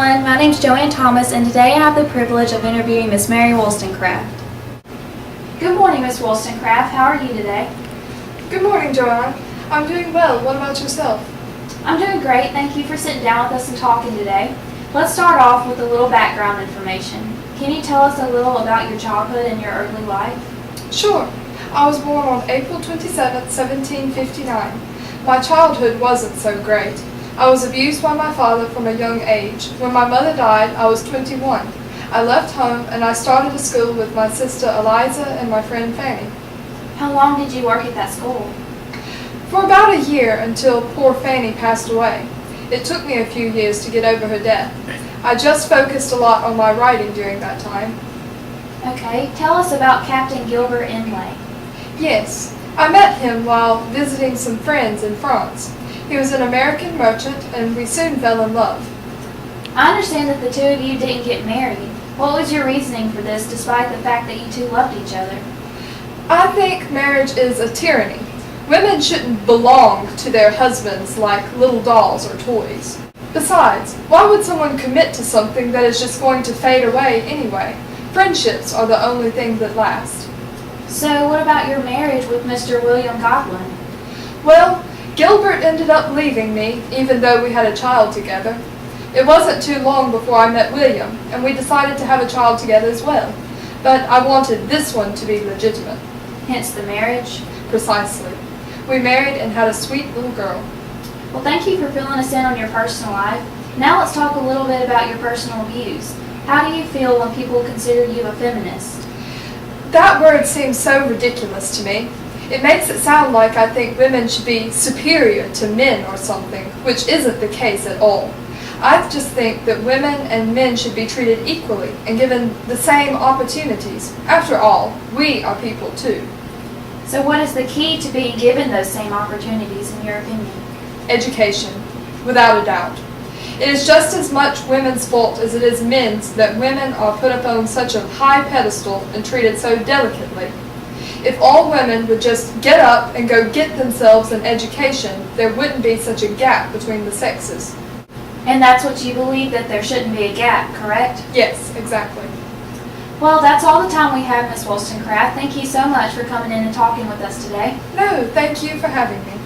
everyone, my name is JoAnn Thomas, and today I have the privilege of interviewing Miss Mary Wollstonecraft. Good morning, Miss Wollstonecraft. How are you today? Good morning, JoAnn. I'm doing well. What about yourself? I'm doing great. Thank you for sitting down with us and talking today. Let's start off with a little background information. Can you tell us a little about your childhood and your early life? Sure. I was born on April 27, 1759. My childhood wasn't so great. I was abused by my father from a young age. When my mother died, I was 21. I left home and I started a school with my sister Eliza and my friend Fanny. How long did you work at that school? For about a year, until poor Fanny passed away. It took me a few years to get over her death. I just focused a lot on my writing during that time. Okay, tell us about Captain Gilbert Imlay. Yes, I met him while visiting some friends in France. He was an American merchant, and we soon fell in love. I understand that the two of you didn't get married. What was your reasoning for this, despite the fact that you two loved each other? I think marriage is a tyranny. Women shouldn't belong to their husbands like little dolls or toys. Besides, why would someone commit to something that is just going to fade away anyway? Friendships are the only thing that last. So what about your marriage with Mr. William Godwin? Well, Gilbert ended up leaving me, even though we had a child together. It wasn't too long before I met William, and we decided to have a child together as well. But I wanted this one to be legitimate. Hence the marriage? Precisely. We married and had a sweet little girl. Well, thank you for filling us in on your personal life. Now let's talk a little bit about your personal views. How do you feel when people consider you a feminist? That word seems so ridiculous to me. It makes it sound like I think women should be superior to men or something, which isn't the case at all. I just think that women and men should be treated equally and given the same opportunities. After all, we are people too. So what is the key to being given those same opportunities, in your opinion? Education, without a doubt. It is just as much women's fault as it is men's that women are put up on such a high pedestal and treated so delicately. If all women would just get up and go get themselves an education, there wouldn't be such a gap between the sexes. And that's what you believe, that there shouldn't be a gap, correct? Yes, exactly. Well, that's all the time we have, Miss Wollstonecraft. Thank you so much for coming in and talking with us today. No, thank you for having me.